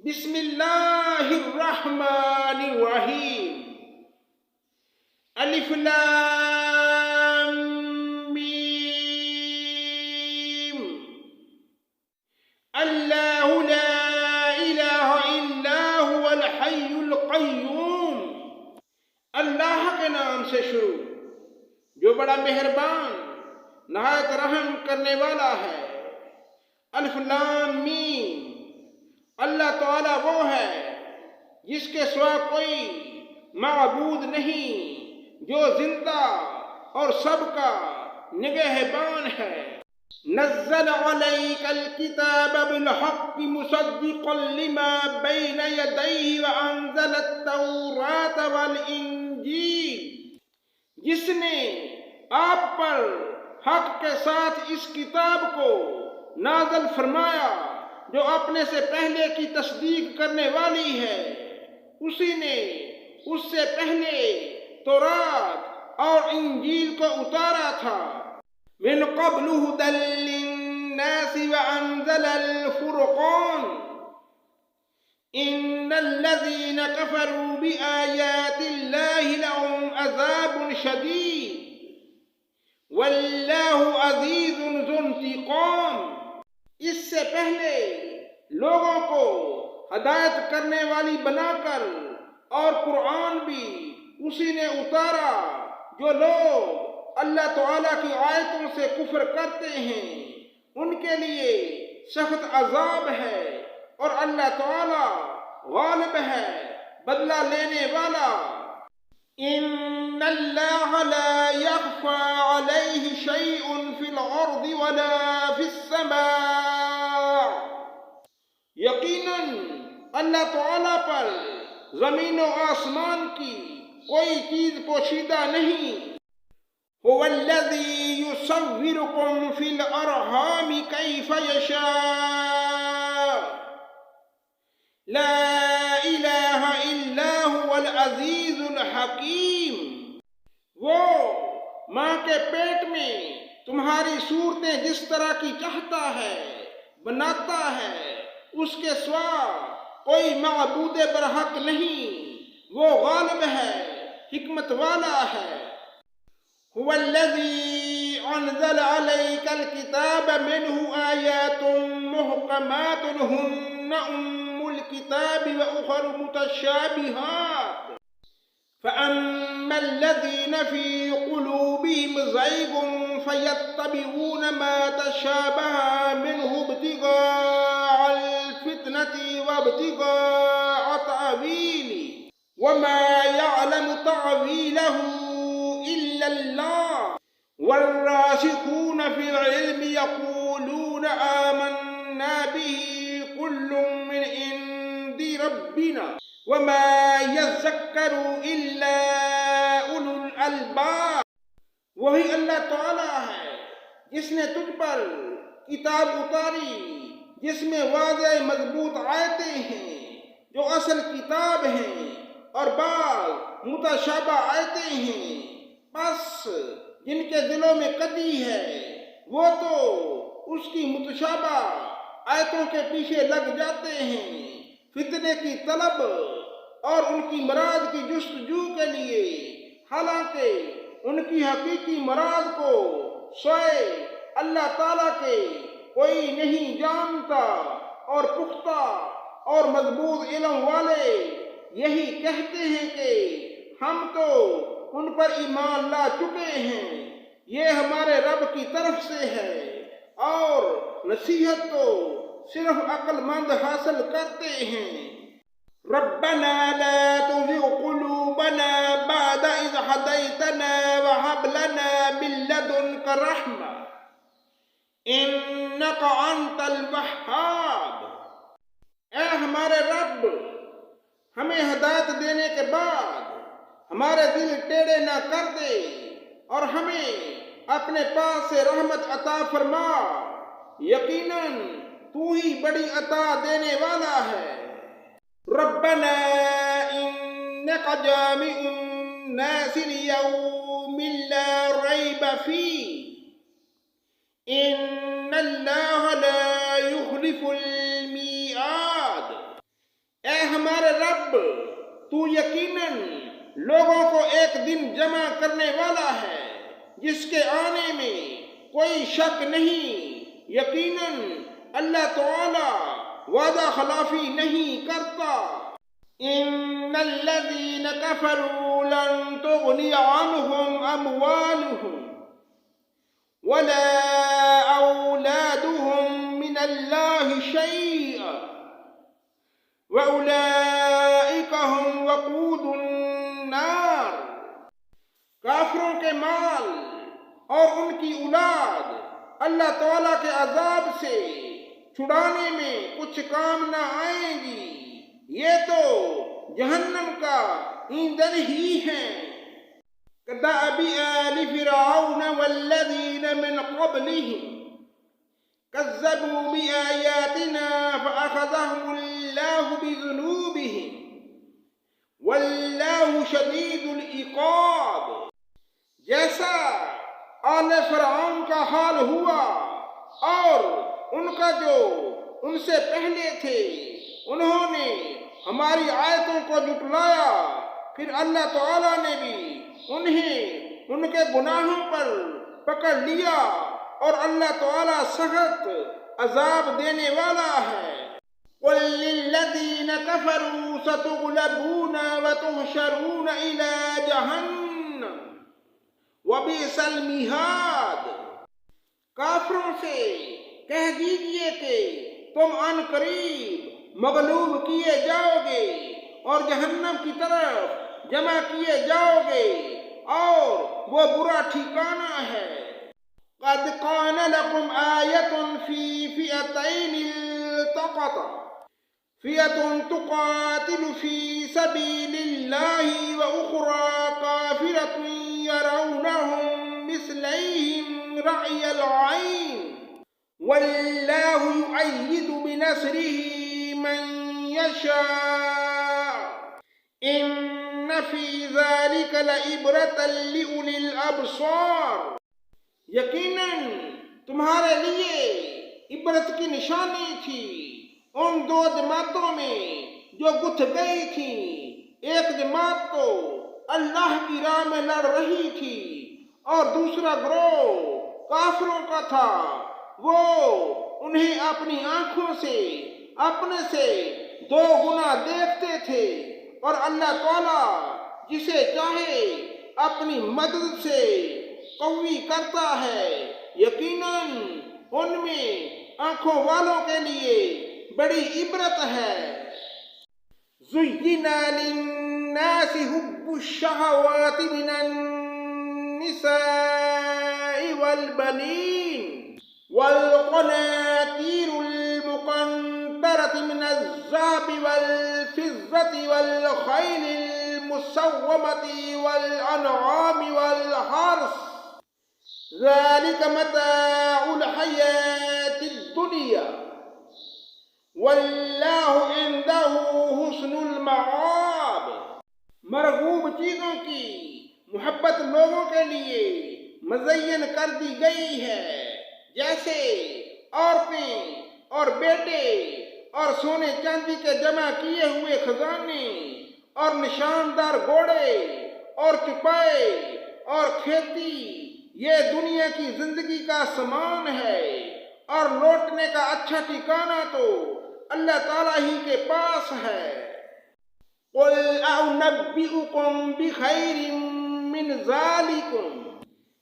بسم اللہ الرحمن الرحیم۔ الف لام میم۔ اللہ لا الہ الا هو الحی القیوم۔ اللہ کے نام سے شروع جو بڑا مہربان نہایت رحم کرنے والا ہے۔ الف لام میم۔ اللہ تعالیٰ وہ ہے جس کے سوا کوئی معبود نہیں، جو زندہ اور سب کا نگہبان ہے۔ نزل علیک الکتاب بالحق مصدقا لما بین یدیہ وانزل التوراۃ والانجیل۔ جس نے آپ پر حق کے ساتھ اس کتاب کو نازل فرمایا جو اپنے سے پہلے کی تصدیق کرنے والی ہے، اسی نے اس سے پہلے تورات اور انجیل کو اتارا تھا۔ من قبل ھدی للناس وانزل الفرقان ان الذین کفروا بآیات اللہ لهم عذاب شدید واللہ عزیز ذو انتقام۔ اس سے پہلے لوگوں کو ہدایت کرنے والی بنا کر اور قرآن بھی اسی نے اتارا۔ جو لوگ اللہ تعالیٰ کی آیتوں سے کفر کرتے ہیں ان کے لیے سخت عذاب ہے، اور اللہ تعالیٰ غالب ہے، بدلہ لینے والا۔ ان اللہ لا يخفى عليه شيء في الارض ولا في السماء۔ یقیناً اللہ تعالیٰ پر زمین و آسمان کی کوئی چیز پوشیدہ نہیں۔ هو الذی یصورکم فی الارحام کیف یشاء لا الہ الا هو العزیز الحکیم۔ وہ ماں کے پیٹ میں تمہاری صورتیں جس طرح کی چاہتا ہے بناتا ہے، اس کے سوا کوئی معبود برحق نہیں، وہ غالب ہے، حکمت والا ہے۔ هو الذی انزل علیک الکتاب منہ آیات محکمات ہن ام الکتاب واخر متشابہات فأما الذین فی قلوبہم زیغ فیتبعون ما تشابہ منہ ابتغاء الفتنة وابتغاء تأویلہ وما يعلم تأویلہ إلا اللہ والراسخون في العلم يقولون آمنا به كل من عند ربنا وما يذكر إلا أولو الألباب۔ وہی اللہ تعالیٰ ہے جس نے تجھ پر کتاب اتاری جس میں واضح مضبوط آیتیں ہیں جو اصل کتاب ہیں، اور بعض متشابہ آیتیں ہیں، بس جن کے دلوں میں قدی ہے وہ تو اس کی متشابہ آیتوں کے پیچھے لگ جاتے ہیں، فتنے کی طلب اور ان کی مراد کی جستجو کے لیے، حالانکہ ان کی حقیقی مراد کو سوائے اللہ تعالیٰ کے کوئی نہیں جانتا، اور پختہ اور مضبوط علم والے یہی کہتے ہیں کہ ہم تو ان پر ایمان لا چکے ہیں، یہ ہمارے رب کی طرف سے ہے، اور نصیحت تو صرف عقل مند حاصل کرتے ہیں۔ ربنا لا تزغ قلوبنا بعد اذ ہدیتنا وہب لنا من لدنک رحمۃ انک انت الوہاب۔ اے ہمارے رب، ہمیں ہدایت دینے کے بعد ہمارے دل ٹیڑے نہ کر دے، اور ہمیں اپنے پاس سے رحمت عطا فرما، یقیناً تو ہی بڑی عطا دینے والا ہے۔ ربنا انک جامع الناس لیوم لا ریب فیہ ان اللہ لا یخلف المیعاد۔ ہمارے رب تو یقیناً لوگوں کو ایک دن جمع کرنے والا ہے جس کے آنے میں کوئی شک نہیں، یقیناً اللہ تعالی وعدہ خلافی نہیں کرتا۔ ان الذين كفروا لن تغني عنهم اموالهم ولا اولادهم من الله شيئا واولئك هم وقود النار۔ کافروں کے مال اور ان کی اولاد اللہ تعالیٰ کے عذاب سے چھڑانے میں کچھ کام نہ آئیں گی، یہ تو جہنم کا ایندھن ہی ہیں۔ كدأب آل فرعون والذين من قبلهم كذبوا بآياتنا فأخذهم الله بذنوبهم والله شديد العقاب۔ جیسا آل فرعون کا حال ہوا اور ان کا جو ان سے پہلے تھے، انہوں نے ہماری آیتوں کو جھٹلایا، پھر اللہ تعالیٰ نے بھی انہیں ان کے گناہوں پر پکڑ لیا، اور اللہ تعالیٰ سخت عذاب دینے والا ہے۔ قل للذین کفروا ستغلبون وتحشرون الی جہنم وبئس المہاد۔ کافروں سے کہہ دیجئے کہ تم عن قریب مغلوب کیے جاؤ گے اور جہنم کی طرف جمع کیے جاؤ گے، اور وہ برا ٹھکانہ ہے۔ قد کان لکم آیۃ فی فئتین التقطا فئۃ تقاتل فی سبیل اللہ واخری کافرۃ یرونہم مثلیہم رأی العین واللہ یؤید بنصرہ من یشاء ان فی ذلک لعبرۃ لأولی الابصار۔ یقیناً تمہارے لیے عبرت کی نشانی تھی ان دو جماعتوں میں جو گتھ گئی تھیں۔ ایک جماعت تو اللہ کی راہ میں لڑ رہی تھی اور دوسرا گروہ کافروں کا تھا، وہ انہیں اپنی آنکھوں سے اپنے سے دو گنا دیکھتے تھے، اور اللہ تعالیٰ جسے چاہے اپنی مدد سے قوی کرتا ہے۔ یقیناً ان میں آنکھوں والوں کے لیے بڑی عبرت ہے۔ زُيِّنَ لِلنَّاسِ حُبُّ الشَّهَوَاتِ مِنَ النِّسَاءِ وَالْبَنِينَ وَالْقَنَاطِيرِ الْمُقَنطَرَةِ مِنَ الذَّهَبِ وَالْفِضَّةِ وَالْخَيْلِ الْمُسَوَّمَةِ وَالْأَنْعَامِ وَالْحَرْثِ ذَلِكَ مَتَاعُ الْحَيَاةِ الدُّنْيَا وَاللَّهُ عِندَهُ حُسْنُ الْمَآبِ۔ مرغوب چیزوں کی محبت لوگوں کے لیے مزین کر دی گئی ہے، جیسے عورتیں اور بیٹے اور سونے چاندی کے جمع کیے ہوئے خزانے اور نشاندار گھوڑے اور چپائے اور کھیتی، یہ دنیا کی زندگی کا سامان ہے، اور لوٹنے کا اچھا ٹھکانہ تو اللہ تعالیٰ ہی کے پاس ہے۔ قل اعنبئکم بخیر من ذالکم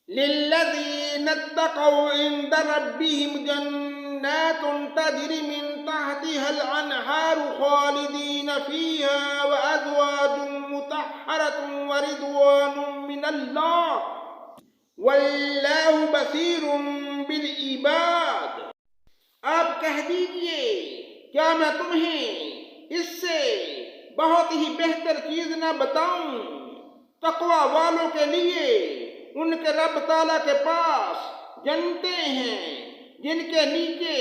للذین اتقوا عند ربهم جنات تجری من تحتها الانہار خالدین فیہا وازواج مطہرۃ ورضوان من اللہ واللہ بصیر بالعباد۔ آپ کہہ دیجئے کیا میں تمہیں اس سے بہت ہی بہتر چیز نہ بتاؤں؟ تقوی والوں کے لیے ان کے رب تعالیٰ کے پاس جنتیں ہیں جن کے نیچے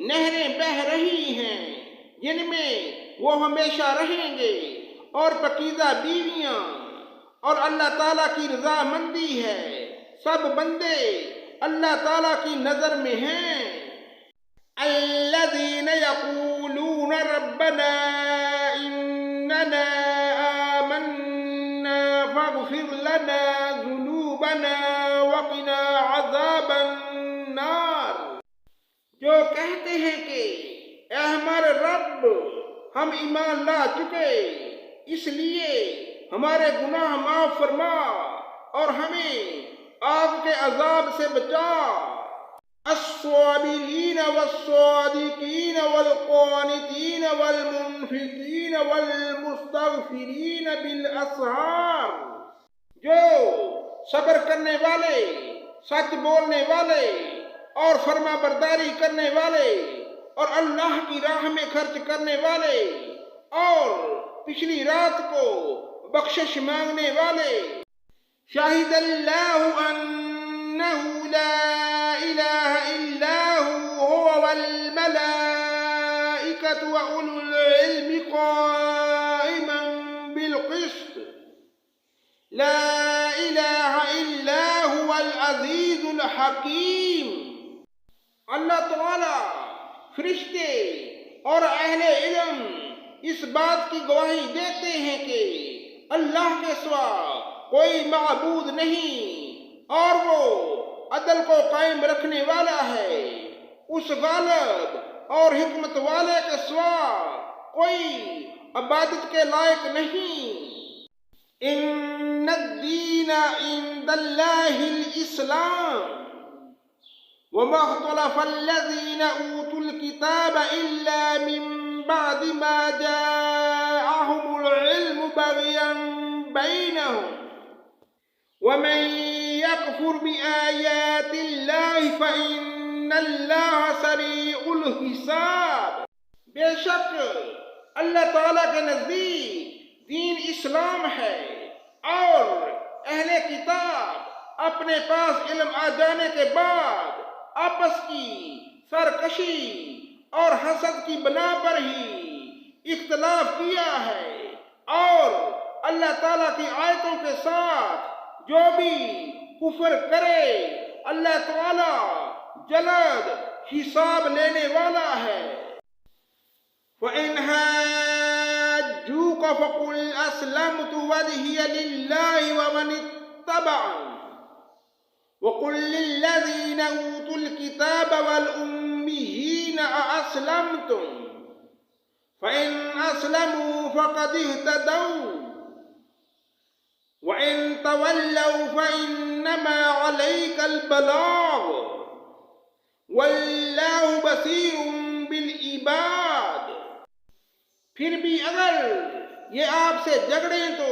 نہریں بہہ رہی ہیں، جن میں وہ ہمیشہ رہیں گے، اور پاکیزہ بیویاں، اور اللہ تعالیٰ کی رضا مندی ہے۔ سب بندے اللہ تعالیٰ کی نظر میں ہیں۔ الذین یقولون ربنا اغفر لنا ذنوبنا وقنا عذاب النار، جو کہتے ہیں کہ اے ہمارے رب، ہم ایمان لا چکے، اس لیے ہمارے گناہ معاف فرما اور ہمیں آگ کے عذاب سے بچا۔ الصابرین والصادقین والقانتین والمنفقین والمستغفرین بالاسحار، جو صبر کرنے والے، سچ بولنے والے اور فرما برداری کرنے والے اور اللہ کی راہ میں خرچ کرنے والے اور پچھلی رات کو بخشش مانگنے والے۔ شاہد اللہ انہ لا الہ الا هو والملائکۃ واولو العلم قائما بالقسط لا الہ الا هو العزیز الحکیم۔ اللہ تعالی، فرشتے اور اہل علم اس بات کی گواہی دیتے ہیں کہ اللہ کے سوا کوئی معبود نہیں اور وہ عدل کو قائم رکھنے والا ہے، اس غالب اور حکمت والے کے سوا کوئی عبادت کے لائق نہیں۔ ان الدین عند اللہ الاسلام وما اختلف الذين اوتوا الكتاب الا من بعد ما جاءهم العلم بغيا بينهم ومن يكفر بآيات الله فإن الله سريع الحساب۔ بے شک اللہ تعالیٰ کے نزدیک دین اسلام ہے اور اہل کتاب اپنے پاس علم آ جانے کے بعد آپس کی سرکشی اور حسد کی بنا پر ہی اختلاف کیا ہے، اور اللہ تعالیٰ کی آیتوں کے ساتھ جو بھی کفر کرے اللہ تعالیٰ جلد حساب لینے والا ہے۔ وَإِنْ حَاجُّوكَ فَقُلْ أَسْلَمْتُ وَجْهِيَ لِلَّهِ وَمَنِ اتَّبَعَنِ وَقُلْ لِلَّذِينَ أُوتُوا الْكِتَابَ وَالْأُمِّيِّينَ أَأَسْلَمْتُمْ فَإِنْ أَسْلَمُوا فَقَدِ اهْتَدَوْا وَإِنْ تَوَلَّوْا فَإِنَّمَا عَلَيْكَ الْبَلَاغُ وَاللَّهُ بَصِيرٌ بِالْعِبَادِ۔ پھر بھی اگر یہ آپ سے جھگڑیں تو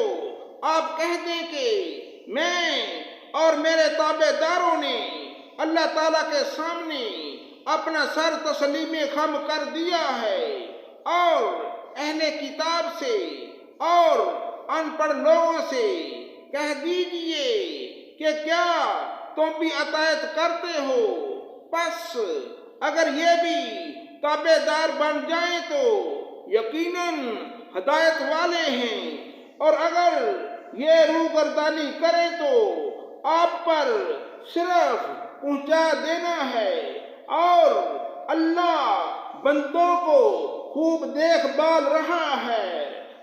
آپ کہہ دیں کہ میں اور میرے تابع داروں نے اللہ تعالیٰ کے سامنے اپنا سر تسلیم خم کر دیا ہے، اور اہل کتاب سے اور ان پڑھ لوگوں سے کہہ دیجئے کہ کیا تم بھی اطاعت کرتے ہو، پس اگر یہ بھی تابع دار بن جائیں تو یقیناً ہدایت والے ہیں، اور اگر یہ روگردانی کریں تو آپ پر صرف پہنچا دینا ہے، اور اللہ بندوں کو خوب دیکھ بھال رہا ہے۔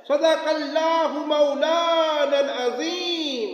صدق اللہ مولانا العظیم۔